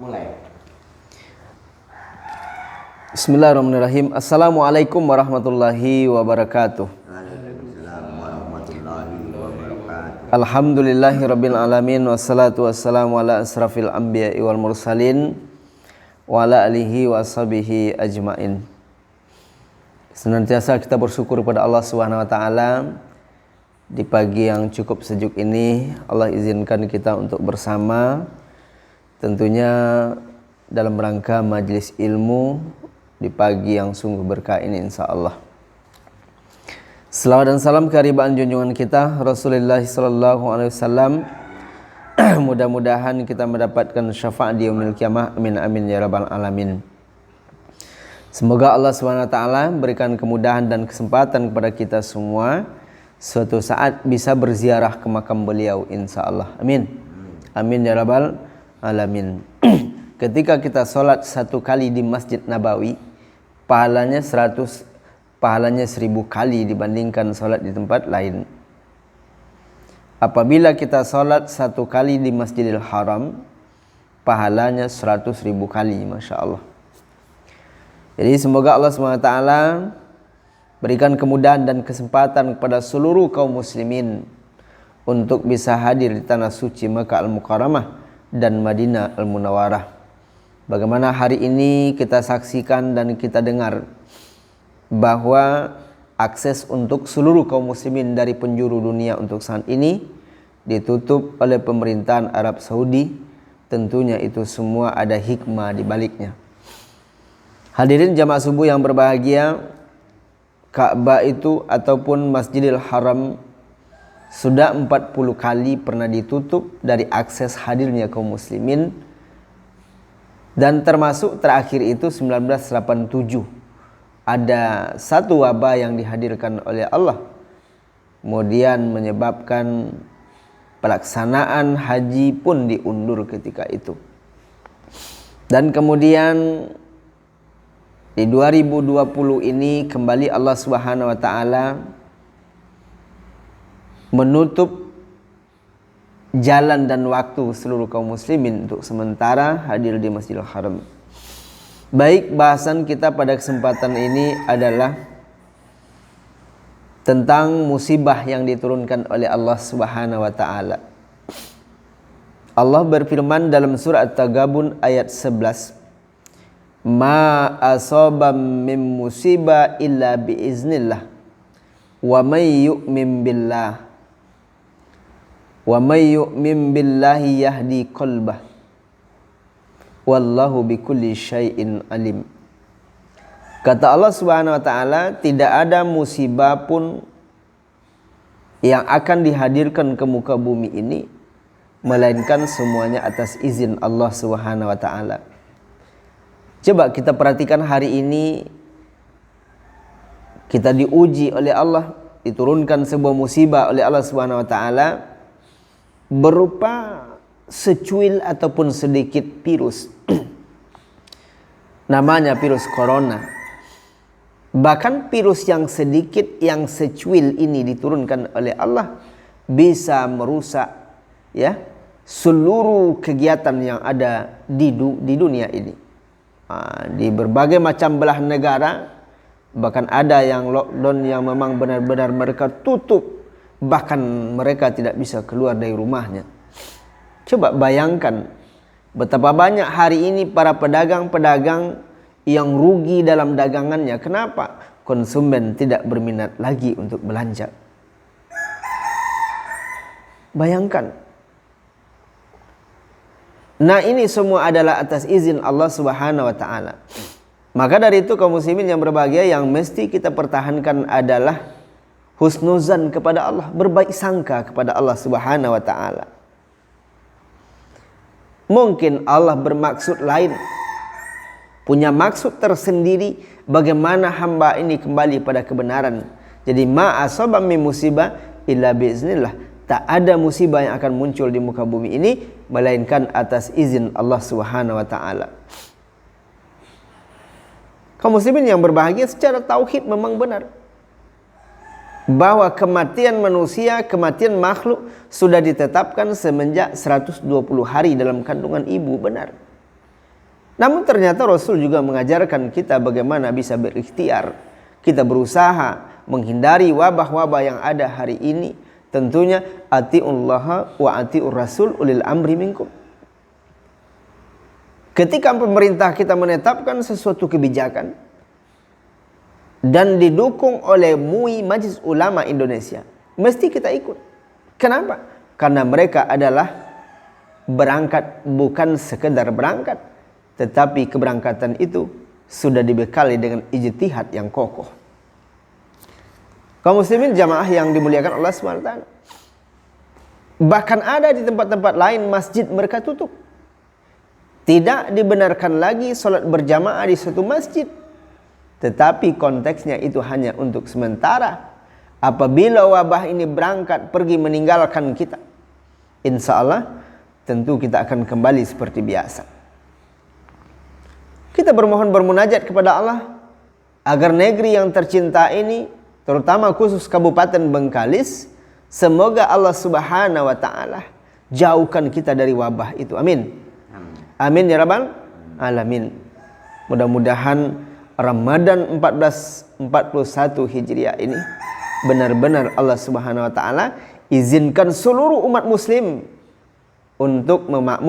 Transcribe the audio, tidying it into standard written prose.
Mulai. Bismillahirrahmanirrahim. Assalamualaikum warahmatullahi wabarakatuh. Waalaikumsalam warahmatullahi wabarakatuh. Alhamdulillahirabbil alamin wassalatu wassalamu ala asrafil anbiya'i wal mursalin wa ala alihi washabihi ajmain. Senantiasa kita bersyukur kepada Allah Subhanahu wa taala. Di pagi yang cukup sejuk ini Allah izinkan kita untuk bersama, tentunya dalam rangka majelis ilmu di pagi yang sungguh berkah ini insyaallah. Selawat dan salam keharibaan junjungan kita Rasulullah sallallahu alaihi wasallam. Mudah-mudahan kita mendapatkan syafaat di yaumil qiyamah. Amin amin ya rabbal alamin. Semoga Allah Subhanahu wa taala berikan kemudahan dan kesempatan kepada kita semua suatu saat bisa berziarah ke makam beliau insyaallah. Amin. Amin ya rabbal alamin. Ketika kita sholat satu kali di Masjid Nabawi, pahalanya 1000 kali dibandingkan sholat di tempat lain. Apabila kita sholat satu kali di Masjidil Haram, pahalanya 100.000 kali, Masya Allah. Jadi semoga Allah SWT berikan kemudahan dan kesempatan kepada seluruh kaum muslimin untuk bisa hadir di tanah suci Makkah Al-Mukarramah dan Madinah Al-Munawwarah. Bagaimana hari ini kita saksikan dan kita dengar bahwa akses untuk seluruh kaum muslimin dari penjuru dunia untuk saat ini ditutup oleh pemerintahan Arab Saudi. Tentunya itu semua ada hikmah di baliknya. Hadirin jamaah subuh yang berbahagia, Ka'bah itu ataupun Masjidil Haram sudah 40 kali pernah ditutup dari akses hadirnya kaum muslimin. Dan termasuk terakhir itu 1987 ada satu wabah yang dihadirkan oleh Allah, kemudian menyebabkan pelaksanaan haji pun diundur ketika itu. Dan kemudian di 2020 ini kembali Allah Subhanahu wa taala menutup jalan dan waktu seluruh kaum muslimin untuk sementara hadir di Masjidil Haram. Baik, bahasan kita pada kesempatan ini adalah tentang musibah yang diturunkan oleh Allah Subhanahu wa taala. Allah berfirman dalam surah At-Taghabun ayat 11, "Ma asaba min musibah illa biiznillah wa may yu'min billahi yahdi qalbah wallahu bikulli syai'in alim." Kata Allah Subhanahu wa taala, tidak ada musibah pun yang akan dihadirkan ke muka bumi ini melainkan semuanya atas izin Allah Subhanahu wa taala. Coba kita perhatikan hari ini kita diuji oleh Allah, diturunkan sebuah musibah oleh Allah Subhanahu wa taala berupa secuil ataupun sedikit virus. Namanya virus corona. Bahkan virus yang sedikit, yang secuil ini diturunkan oleh Allah bisa merusak seluruh kegiatan yang ada di dunia ini. Di berbagai macam belahan negara, bahkan ada yang lockdown yang memang benar-benar mereka tutup, bahkan mereka tidak bisa keluar dari rumahnya. Coba bayangkan betapa banyak hari ini para pedagang-pedagang yang rugi dalam dagangannya. Kenapa? Konsumen tidak berminat lagi untuk belanja. Bayangkan. Nah, ini semua adalah atas izin Allah Subhanahu wa taala. Maka dari itu kaum muslimin yang berbahagia, yang mesti kita pertahankan adalah husnuzan kepada Allah, berbaik sangka kepada Allah Subhanahu wa taala. Mungkin Allah bermaksud lain, punya maksud tersendiri bagaimana hamba ini kembali pada kebenaran. Jadi ma asaba min musibah illa biiznillah. Tak ada musibah yang akan muncul di muka bumi ini melainkan atas izin Allah Subhanahu wa taala. Kaum muslimin yang berbahagia, secara tauhid memang benar bahwa kematian manusia, kematian makhluk sudah ditetapkan semenjak 120 hari dalam kandungan ibu, benar. Namun ternyata Rasul juga mengajarkan kita bagaimana bisa berikhtiar. Kita berusaha menghindari wabah-wabah yang ada hari ini. Tentunya atiullaha wa atiur rasul ulil amri minkum. Ketika pemerintah kita menetapkan sesuatu kebijakan dan didukung oleh MUI Majelis Ulama Indonesia, mesti kita ikut. Kenapa? Karena mereka adalah berangkat bukan sekedar berangkat, tetapi keberangkatan itu sudah dibekali dengan ijtihad yang kokoh. Kaum muslimin jamaah yang dimuliakan Allah SWT. Bahkan ada di tempat-tempat lain masjid mereka tutup. Tidak dibenarkan lagi sholat berjamaah di suatu masjid. Tetapi konteksnya itu hanya untuk sementara. Apabila wabah ini berangkat pergi meninggalkan kita, insya Allah tentu kita akan kembali seperti biasa. Kita bermohon bermunajat kepada Allah agar negeri yang tercinta ini, terutama khusus Kabupaten Bengkalis, semoga Allah Subhanahu wa taala jauhkan kita dari wabah itu. Amin. Amin ya rabbal alamin. Mudah-mudahan Ramadan 1441 Hijriah ini benar-benar Allah Subhanahu wa taala izinkan seluruh umat muslim untuk memakmurkan